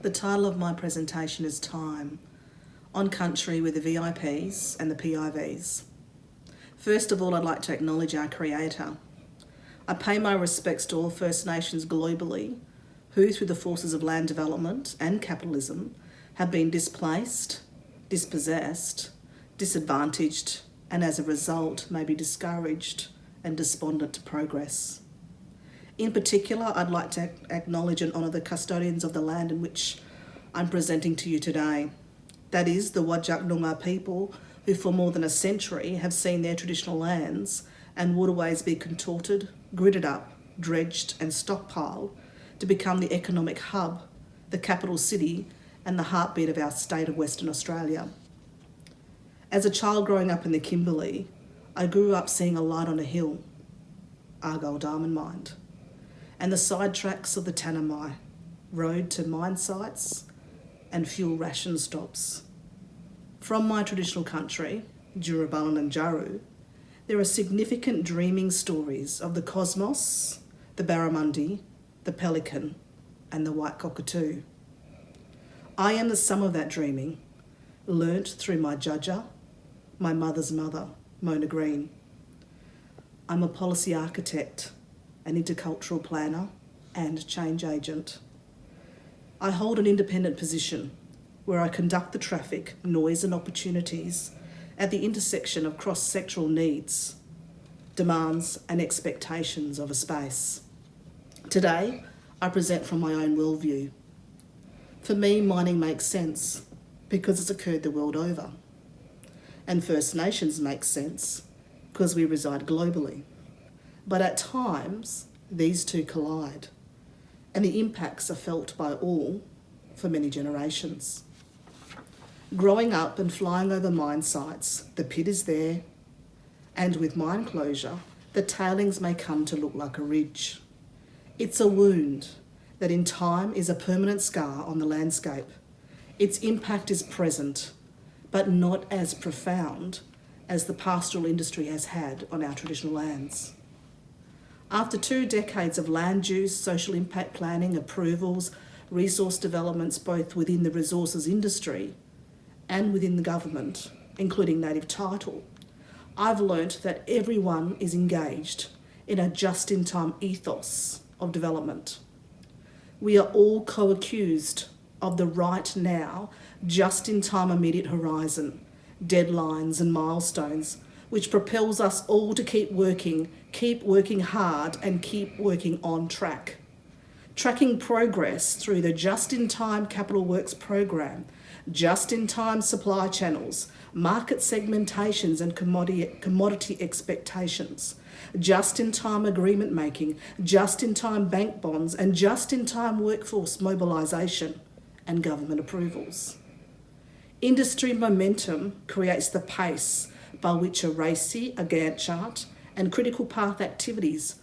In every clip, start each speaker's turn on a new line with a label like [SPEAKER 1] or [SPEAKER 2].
[SPEAKER 1] The title of my presentation is Time, on country with the VIPs and the PIVs. First of all, I'd like to acknowledge our Creator. I pay my respects to all First Nations globally who, through the forces of land development and capitalism, have been displaced, dispossessed, disadvantaged, and as a result may be discouraged and despondent to progress. In particular, I'd like to acknowledge and honour the custodians of the land in which I'm presenting to you today. That is, the Whadjuk Noongar people who for more than a century have seen their traditional lands and waterways be contorted, gridded up, dredged and stockpiled to become the economic hub, the capital city and the heartbeat of our state of Western Australia. As a child growing up in the Kimberley, I grew up seeing a light on a hill, Argyle Diamond Mine, and the side tracks of the Tanami, road to mine sites and fuel ration stops. From my traditional country, Djurabulin and Jaru, there are significant dreaming stories of the cosmos, the barramundi, the pelican, and the white cockatoo. I am the sum of that dreaming, learnt through my judger, my mother's mother, Mona Green. I'm a policy architect, an intercultural planner, and change agent. I hold an independent position where I conduct the traffic, noise and opportunities at the intersection of cross-sectoral needs, demands and expectations of a space. Today, I present from my own worldview. For me, mining makes sense because it's occurred the world over. And First Nations make sense because we reside globally. But at times, these two collide, and the impacts are felt by all for many generations. Growing up and flying over mine sites, the pit is there, and with mine closure, the tailings may come to look like a ridge. It's a wound that in time is a permanent scar on the landscape. Its impact is present, but not as profound as the pastoral industry has had on our traditional lands. After 2 decades of land use, social impact planning, approvals, resource developments both within the resources industry and within the government, including native title, I've learnt that everyone is engaged in a just-in-time ethos of development. We are all co-accused of the right now, just-in-time immediate horizon, deadlines and milestones, which propels us all to keep working hard and keep working on track. Tracking progress through the just-in-time capital works program, just-in-time supply channels, market segmentations and commodity expectations, just-in-time agreement making, just-in-time bank bonds and just-in-time workforce mobilisation and government approvals. Industry momentum creates the pace by which a RACI, a Gantt chart, and critical path activities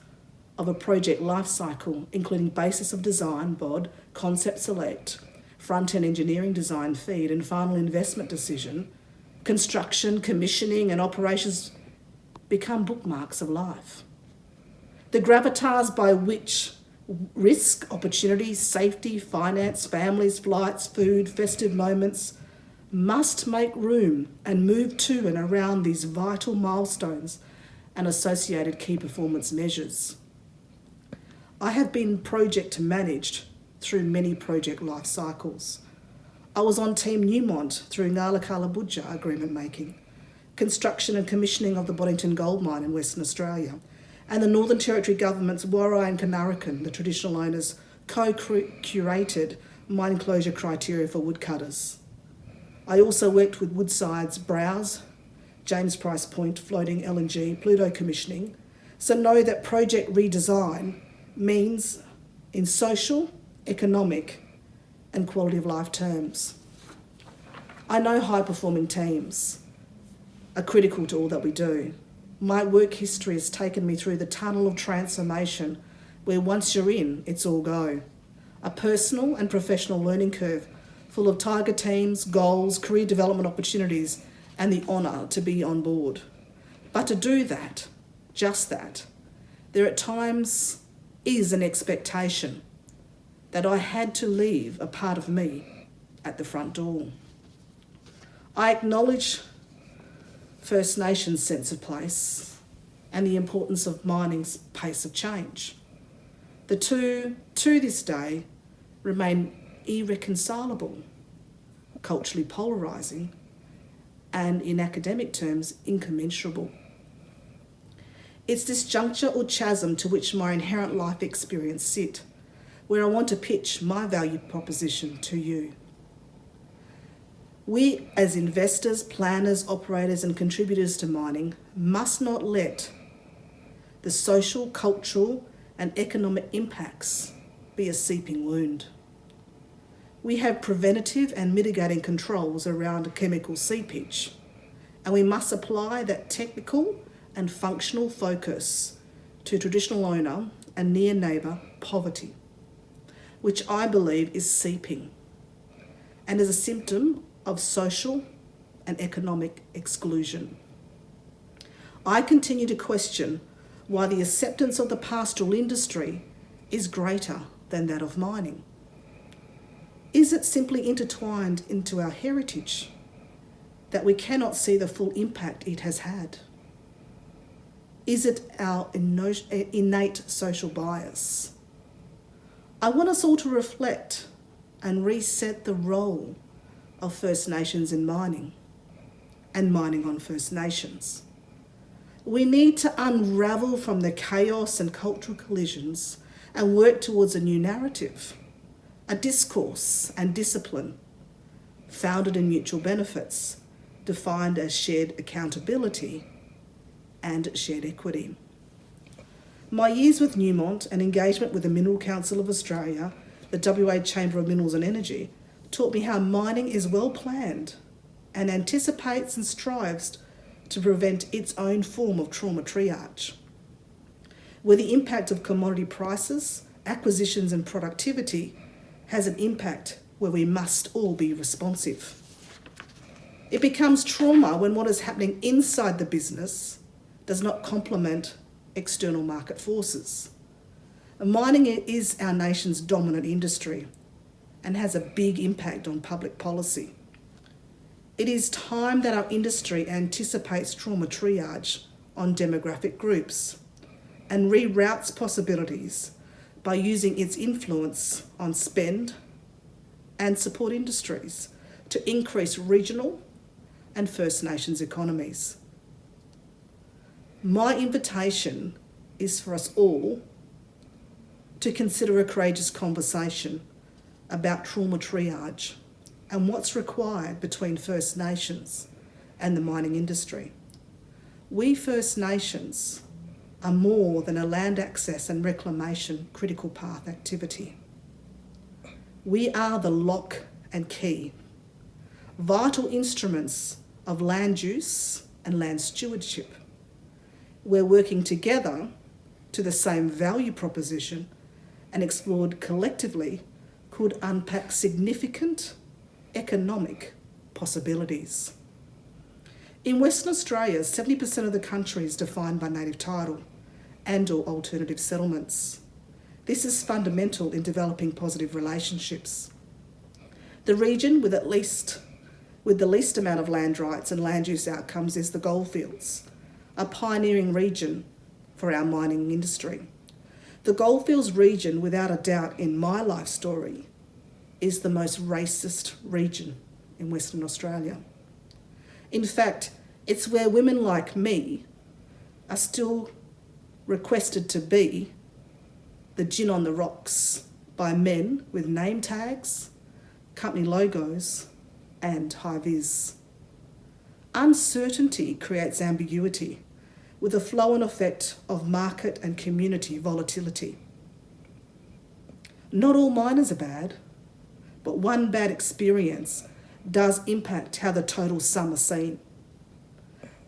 [SPEAKER 1] of a project life cycle, including basis of design, BOD, concept select, front-end engineering design feed, and final investment decision, construction, commissioning, and operations become bookmarks of life. The gravitas by which risk, opportunities, safety, finance, families, flights, food, festive moments must make room and move to and around these vital milestones and associated key performance measures. I have been project managed through many project life cycles. I was on Team Newmont through Ngalakala Budja agreement making, construction and commissioning of the Boddington Gold Mine in Western Australia, and the Northern Territory Government's Warai and Kanarakan, the traditional owners, co-curated mine closure criteria for woodcutters. I also worked with Woodside's Browse, James Price Point floating LNG, Pluto commissioning, so know that project redesign means in social, economic and quality of life terms. I know high-performing teams are critical to all that we do. My work history has taken me through the tunnel of transformation where once you're in, it's all go. A personal and professional learning curve full of tiger teams, goals, career development opportunities, and the honour to be on board. But to do that, just that, there at times is an expectation that I had to leave a part of me at the front door. I acknowledge First Nations' sense of place and the importance of mining's pace of change. The two, to this day, remain irreconcilable, culturally polarising, and in academic terms, incommensurable. It's this juncture or chasm to which my inherent life experience sit, where I want to pitch my value proposition to you. We, as investors, planners, operators, and contributors to mining, must not let the social, cultural, and economic impacts be a seeping wound. We have preventative and mitigating controls around chemical seepage, and we must apply that technical and functional focus to traditional owner and near neighbour poverty, which I believe is seeping and is a symptom of social and economic exclusion. I continue to question why the acceptance of the pastoral industry is greater than that of mining. Is it simply intertwined into our heritage that we cannot see the full impact it has had? Is it our innate social bias? I want us all to reflect and reset the role of First Nations in mining and mining on First Nations. We need to unravel from the chaos and cultural collisions and work towards a new narrative, a discourse and discipline founded in mutual benefits, defined as shared accountability and shared equity. My years with Newmont and engagement with the Mineral Council of Australia, the WA Chamber of Minerals and Energy, taught me how mining is well planned and anticipates and strives to prevent its own form of trauma triage, where the impact of commodity prices, acquisitions and productivity has an impact where we must all be responsive. It becomes trauma when what is happening inside the business does not complement external market forces. Mining is our nation's dominant industry and has a big impact on public policy. It is time that our industry anticipates trauma triage on demographic groups and reroutes possibilities by using its influence on spend and support industries to increase regional and First Nations economies. My invitation is for us all to consider a courageous conversation about trauma triage and what's required between First Nations and the mining industry. We First Nations are more than a land access and reclamation critical path activity. We are the lock and key, vital instruments of land use and land stewardship. We're working together to the same value proposition and explored collectively could unpack significant economic possibilities. In Western Australia, 70% of the country is defined by native title and/or alternative settlements. This is fundamental in developing positive relationships. The region with the least amount of land rights and land use outcomes is the Goldfields, a pioneering region for our mining industry. The Goldfields region, without a doubt in my life story, is the most racist region in Western Australia. In fact, it's where women like me are still requested to be the gin on the rocks by men with name tags, company logos, and high-vis. Uncertainty creates ambiguity with a flow-on effect of market and community volatility. Not all miners are bad, but one bad experience does impact how the total sum is seen.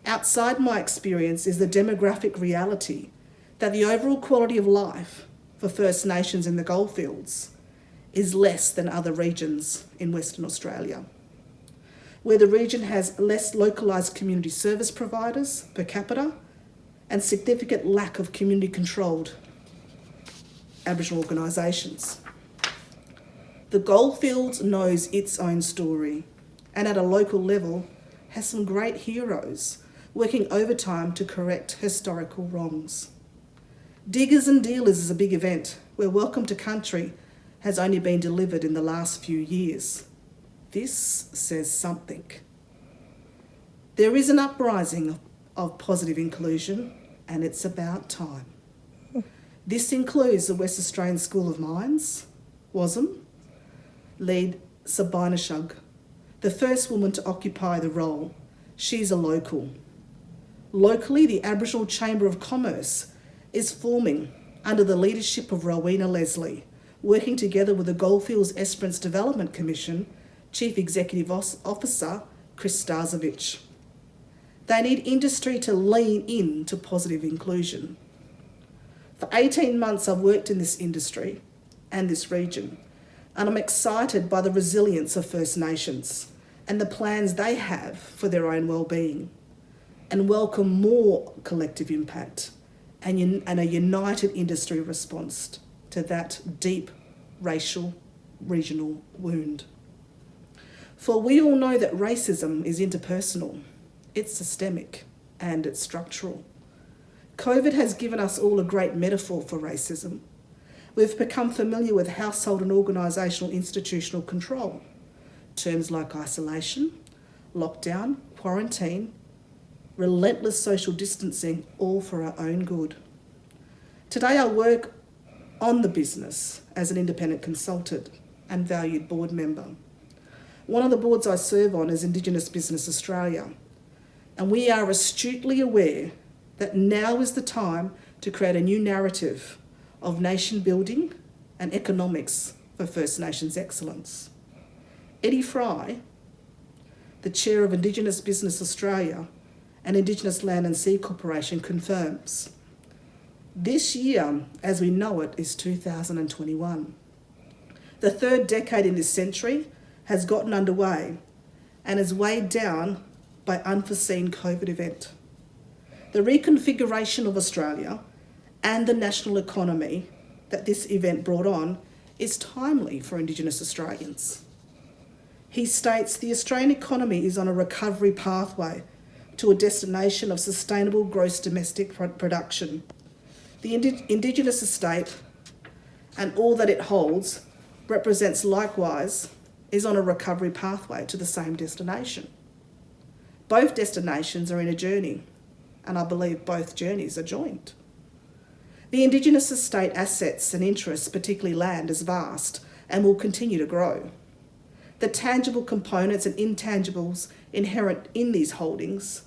[SPEAKER 1] Outside my experience is the demographic reality that the overall quality of life for First Nations in the Goldfields is less than other regions in Western Australia, where the region has less localised community service providers per capita and significant lack of community-controlled Aboriginal organisations. The Goldfields knows its own story, and at a local level has some great heroes working overtime to correct historical wrongs. Diggers and Dealers is a big event where Welcome to Country has only been delivered in the last few years. This says something. There is an uprising of positive inclusion, and it's about time. This includes the West Australian School of Mines, WASM, lead Sabina Shug, the first woman to occupy the role. She's a local. Locally, the Aboriginal Chamber of Commerce is forming under the leadership of Rowena Leslie, working together with the Goldfields Esperance Development Commission Chief Executive Officer Chris Starzovich. They need industry to lean in to positive inclusion. For 18 months I've worked in this industry and this region, and I'm excited by the resilience of First Nations and the plans they have for their own well-being, and welcome more collective impact and a united industry response to that deep racial regional wound. For we all know that racism is interpersonal, it's systemic, and it's structural. COVID has given us all a great metaphor for racism. We've become familiar with household and organisational institutional control. Terms like isolation, lockdown, quarantine, relentless social distancing, all for our own good. Today I work on the business as an independent consultant and valued board member. One of the boards I serve on is Indigenous Business Australia, and we are astutely aware that now is the time to create a new narrative of nation building and economics for First Nations excellence. Eddie Fry, the chair of Indigenous Business Australia and Indigenous Land and Sea Corporation, confirms this year, as we know it, is 2021. The third decade in this century has gotten underway and is weighed down by unforeseen COVID event. The reconfiguration of Australia and the national economy that this event brought on is timely for Indigenous Australians. He states the Australian economy is on a recovery pathway to a destination of sustainable gross domestic production. The Indigenous estate and all that it holds represents likewise is on a recovery pathway to the same destination. Both destinations are in a journey, and I believe both journeys are joined. The Indigenous estate assets and interests, particularly land, is vast and will continue to grow. The tangible components and intangibles inherent in these holdings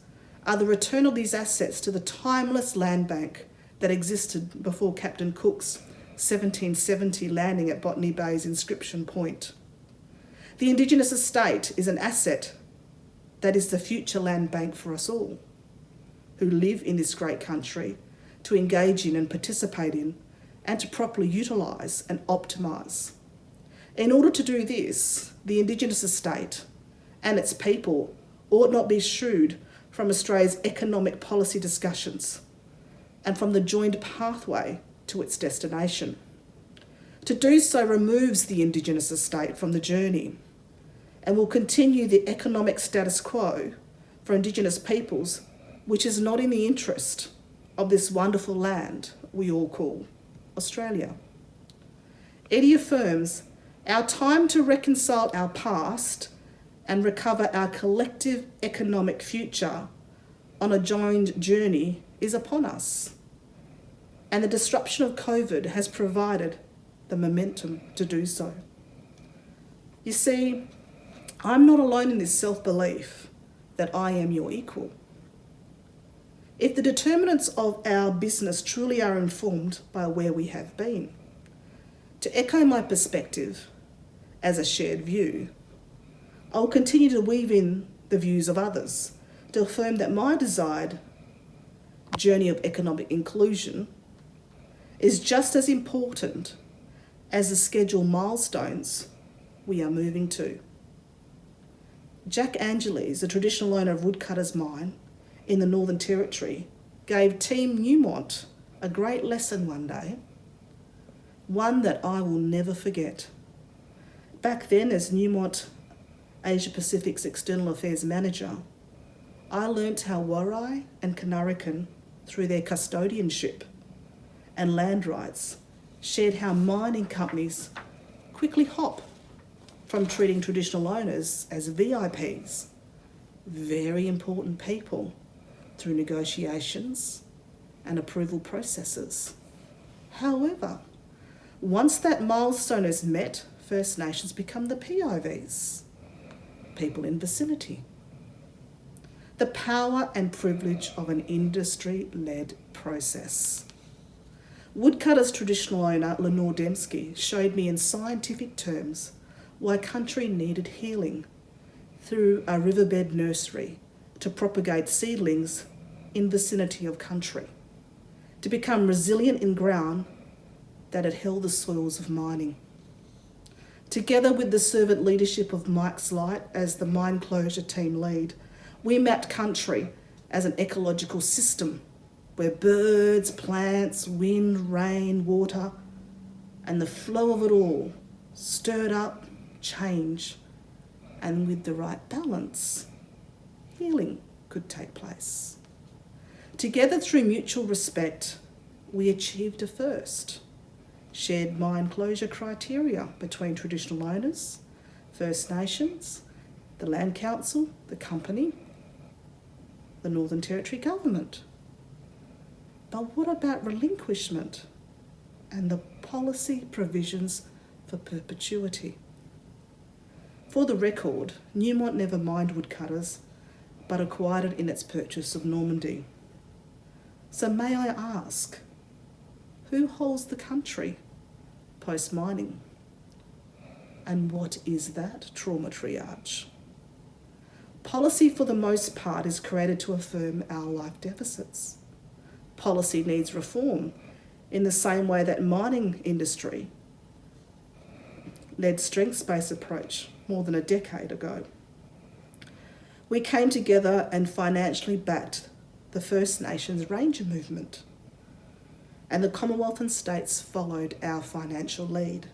[SPEAKER 1] are the return of these assets to the timeless land bank that existed before Captain Cook's 1770 landing at Botany Bay's Inscription Point. The Indigenous estate is an asset that is the future land bank for us all who live in this great country to engage in and participate in and to properly utilise and optimise. In order to do this, the Indigenous estate and its people ought not be shrewd from Australia's economic policy discussions and from the joined pathway to its destination. To do so removes the Indigenous estate from the journey and will continue the economic status quo for Indigenous peoples, which is not in the interest of this wonderful land we all call Australia. Eddie affirms our time to reconcile our past and recover our collective economic future on a joined journey is upon us. And the disruption of COVID has provided the momentum to do so. You see, I'm not alone in this self-belief that I am your equal. If the determinants of our business truly are informed by where we have been, to echo my perspective as a shared view, I will continue to weave in the views of others to affirm that my desired journey of economic inclusion is just as important as the scheduled milestones we are moving to. Jack Angeles, the traditional owner of Woodcutters Mine in the Northern Territory, gave Team Newmont a great lesson one day, one that I will never forget. Back then, as Newmont Asia Pacific's External Affairs Manager, I learnt how Warai and Kanarakan, through their custodianship and land rights, shared how mining companies quickly hop from treating traditional owners as VIPs, very important people, through negotiations and approval processes. However, once that milestone is met, First Nations become the PIVs, people in vicinity. The power and privilege of an industry-led process. Woodcutter's traditional owner, Lenore Dembski, showed me in scientific terms why country needed healing through a riverbed nursery to propagate seedlings in vicinity of country, to become resilient in ground that had held the soils of mining. Together with the servant leadership of Mike Slight as the mine closure team lead, we mapped country as an ecological system where birds, plants, wind, rain, water, and the flow of it all stirred up, change, and with the right balance, healing could take place. Together through mutual respect, we achieved a first. Shared mine closure criteria between traditional owners, First Nations, the Land Council, the company, the Northern Territory Government. But what about relinquishment and the policy provisions for perpetuity? For the record, Newmont never mined woodcutters, but acquired it in its purchase of Normandy. So may I ask, who holds the country post-mining? And what is that trauma triage? Policy, for the most part, is created to affirm our life deficits. Policy needs reform in the same way that mining industry led strengths-based approach more than a decade ago. We came together and financially backed the First Nations Ranger movement, and the Commonwealth and states followed our financial lead.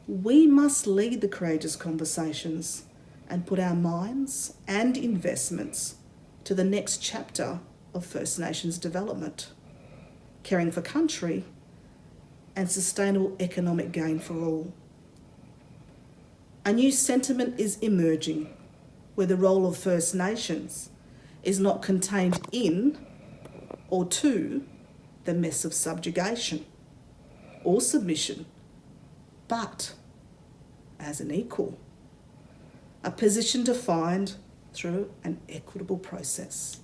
[SPEAKER 1] We must lead the courageous conversations and put our minds and investments to the next chapter of First Nations development, caring for country and sustainable economic gain for all. A new sentiment is emerging where the role of First Nations is not contained in or to the mess of subjugation or submission, but as an equal, a position defined through an equitable process.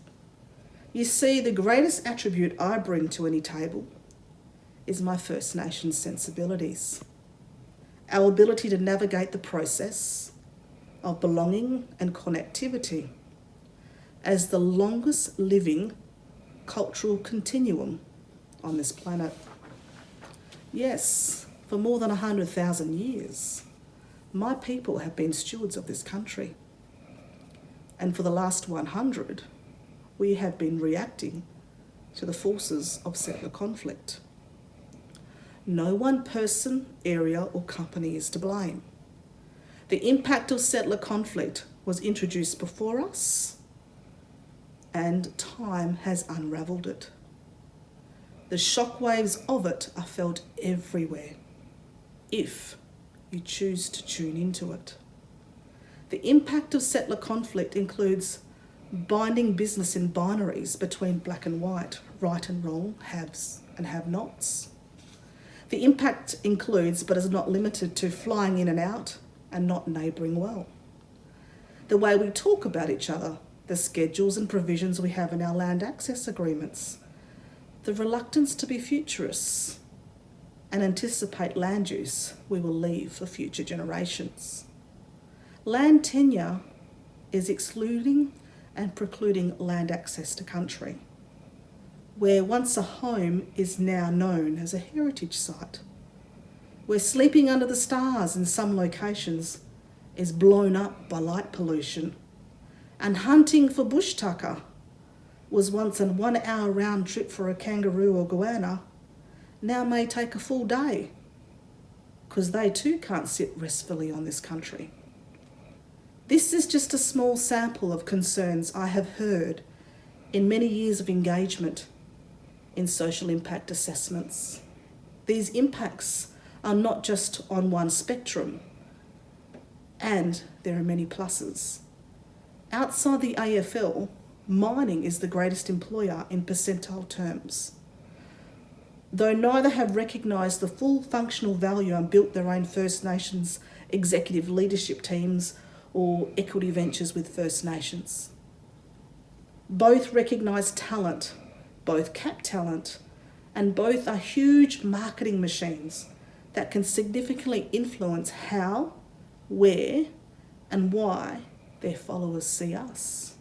[SPEAKER 1] You see, the greatest attribute I bring to any table is my First Nations sensibilities, our ability to navigate the process of belonging and connectivity as the longest living cultural continuum on this planet. Yes, for more than 100,000 years, my people have been stewards of this country. And for the last 100, we have been reacting to the forces of settler conflict. No one person, area, or company is to blame. The impact of settler conflict was introduced before us, and time has unravelled it. The shockwaves of it are felt everywhere, if you choose to tune into it. The impact of settler conflict includes binding business in binaries between black and white, right and wrong, haves and have-nots. The impact includes, but is not limited to, flying in and out and not neighbouring well. The way we talk about each other, the schedules and provisions we have in our land access agreements, the reluctance to be futurists and anticipate land use we will leave for future generations. Land tenure is excluding and precluding land access to country, where once a home is now known as a heritage site, where sleeping under the stars in some locations is blown up by light pollution, and hunting for bush tucker was once a 1 hour round trip for a kangaroo or goanna, now may take a full day, because they too can't sit restfully on this country. This is just a small sample of concerns I have heard in many years of engagement in social impact assessments. These impacts are not just on one spectrum, and there are many pluses. Outside the AFL, mining is the greatest employer in percentile terms. Though neither have recognised the full functional value and built their own First Nations executive leadership teams or equity ventures with First Nations. Both recognise talent, both cap talent, and both are huge marketing machines that can significantly influence how, where, and why their followers see us.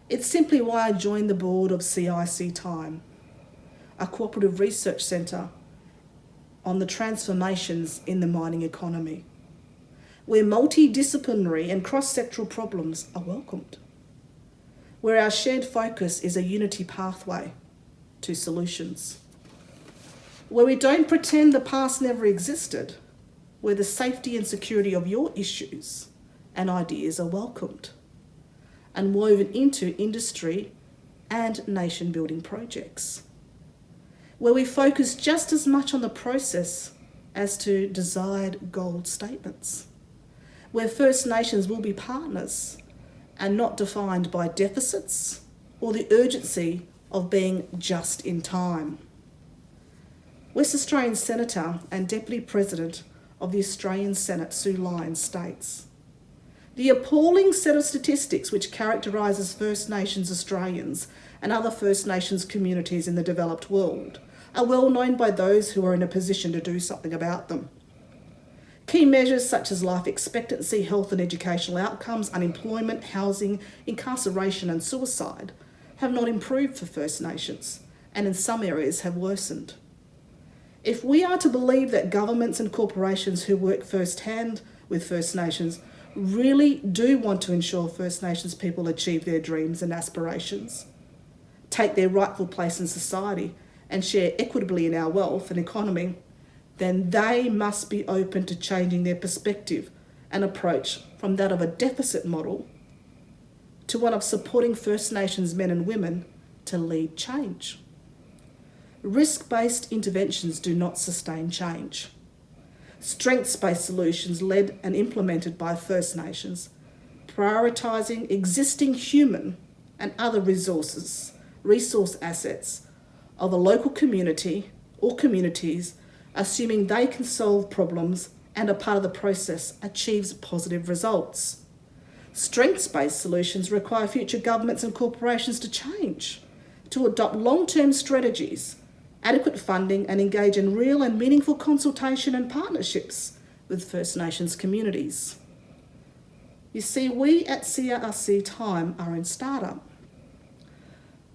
[SPEAKER 1] It's simply why I joined the board of CRC TiME, a cooperative research centre on the transformations in the mining economy, where multidisciplinary and cross-sectoral problems are welcomed, where our shared focus is a unity pathway to solutions, where we don't pretend the past never existed, where the safety and security of your issues and ideas are welcomed and woven into industry and nation-building projects, where we focus just as much on the process as to desired goal statements, where First Nations will be partners and not defined by deficits or the urgency of being just in time. West Australian Senator and Deputy President of the Australian Senate, Sue Lyons, states, "The appalling set of statistics which characterises First Nations Australians and other First Nations communities in the developed world are well known by those who are in a position to do something about them. Key measures such as life expectancy, health and educational outcomes, unemployment, housing, incarceration and suicide have not improved for First Nations and in some areas have worsened. If we are to believe that governments and corporations who work first-hand with First Nations really do want to ensure First Nations people achieve their dreams and aspirations, take their rightful place in society and share equitably in our wealth and economy, then they must be open to changing their perspective and approach from that of a deficit model to one of supporting First Nations men and women to lead change. Risk-based interventions do not sustain change. Strengths-based solutions led and implemented by First Nations, prioritising existing human and other resource assets of a local community or communities, assuming they can solve problems and are part of the process, achieves positive results. Strengths-based solutions require future governments and corporations to change, to adopt long-term strategies, adequate funding and engage in real and meaningful consultation and partnerships with First Nations communities. You see, we at CRC TiME are in startup.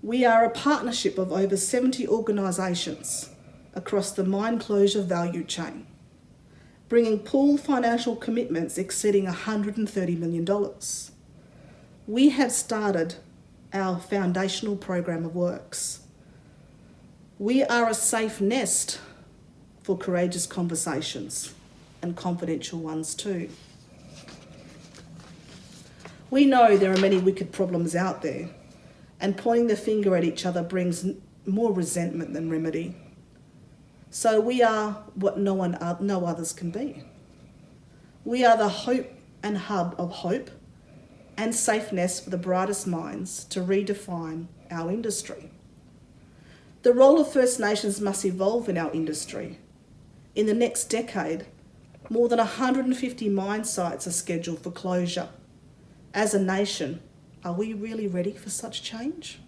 [SPEAKER 1] We are a partnership of over 70 organisations across the mine closure value chain, bringing pooled financial commitments exceeding $130 million. We have started our foundational program of works. We are a safe nest for courageous conversations and confidential ones too. We know there are many wicked problems out there, and pointing the finger at each other brings more resentment than remedy. So we are what no others can be. We are the hope and hub of hope and safe nest for the brightest minds to redefine our industry. The role of First Nations must evolve in our industry. In the next decade, more than 150 mine sites are scheduled for closure. As a nation, are we really ready for such change?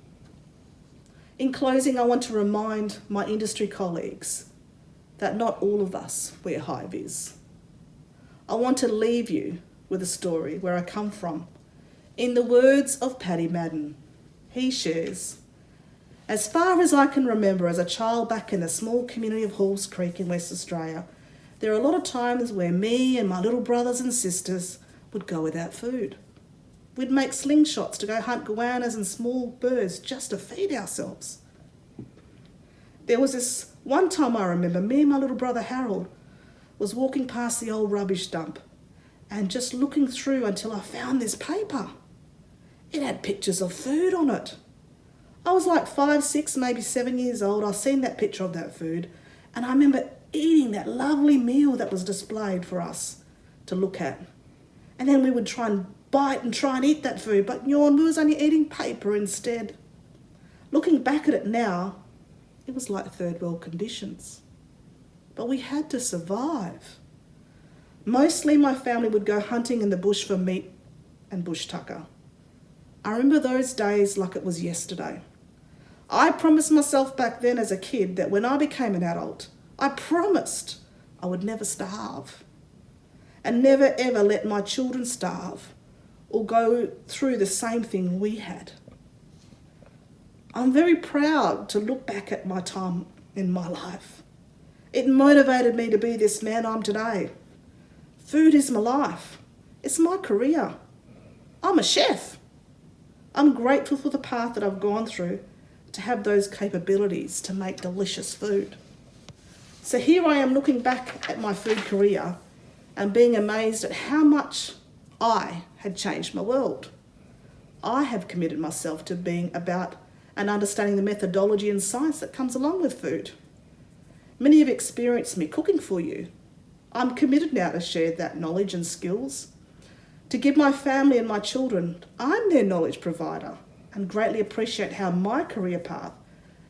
[SPEAKER 1] In closing, I want to remind my industry colleagues that not all of us wear high vis. I want to leave you with a story where I come from. In the words of Paddy Madden, he shares, "As far as I can remember as a child back in the small community of Halls Creek in West Australia, there are a lot of times where me and my little brothers and sisters would go without food. We'd make slingshots to go hunt goannas and small birds just to feed ourselves. There was this one time I remember, me and my little brother Harold was walking past the old rubbish dump and just looking through until I found this paper. It had pictures of food on it. I was like 5, 6, maybe 7 years old. I seen that picture of that food, and I remember eating that lovely meal that was displayed for us to look at. And then we would try and bite and try and eat that food, but we was only eating paper instead. Looking back at it now, it was like third world conditions. But we had to survive. Mostly my family would go hunting in the bush for meat and bush tucker. I remember those days like it was yesterday. I promised myself back then as a kid that when I became an adult, I promised I would never starve and never ever let my children starve or go through the same thing we had. I'm very proud to look back at my time in my life. It motivated me to be this man I'm today. Food is my life. It's my career. I'm a chef. I'm grateful for the path that I've gone through to have those capabilities to make delicious food. So here I am looking back at my food career and being amazed at how much I had changed my world. I have committed myself to being about and understanding the methodology and science that comes along with food. Many have experienced me cooking for you. I'm committed now to share that knowledge and skills, to give my family and my children, I'm their knowledge provider, and greatly appreciate how my career path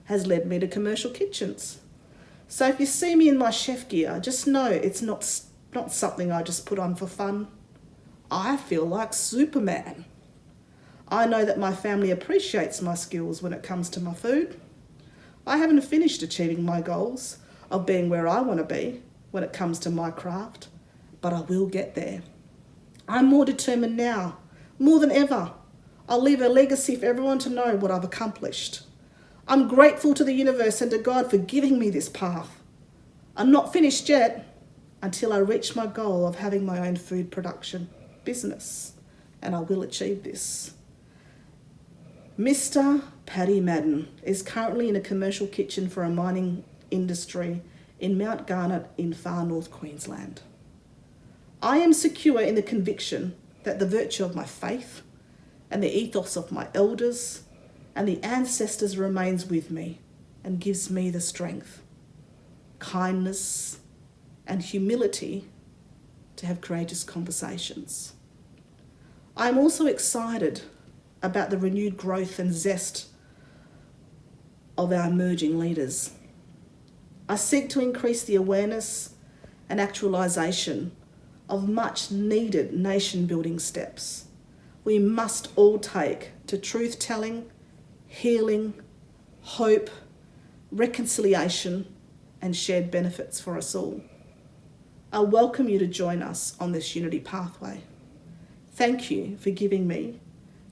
[SPEAKER 1] has led me to commercial kitchens. So if you see me in my chef gear, just know it's not something I just put on for fun. I feel like Superman. I know that my family appreciates my skills when it comes to my food. I haven't finished achieving my goals of being where I want to be when it comes to my craft, but I will get there. I'm more determined now, more than ever. I'll leave a legacy for everyone to know what I've accomplished. I'm grateful to the universe and to God for giving me this path. I'm not finished yet until I reach my goal of having my own food production business, and I will achieve this. Mr. Paddy Madden is currently in a commercial kitchen for a mining industry in Mount Garnet in far north Queensland. I am secure in the conviction that the virtue of my faith and the ethos of my elders and the ancestors remains with me and gives me the strength, kindness, and humility to have courageous conversations. I am also excited about the renewed growth and zest of our emerging leaders. I seek to increase the awareness and actualisation of much needed nation building steps we must all take to truth telling, healing, hope, reconciliation, and shared benefits for us all. I welcome you to join us on this unity pathway. Thank you for giving me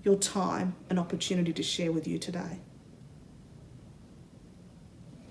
[SPEAKER 1] your time and opportunity to share with you today.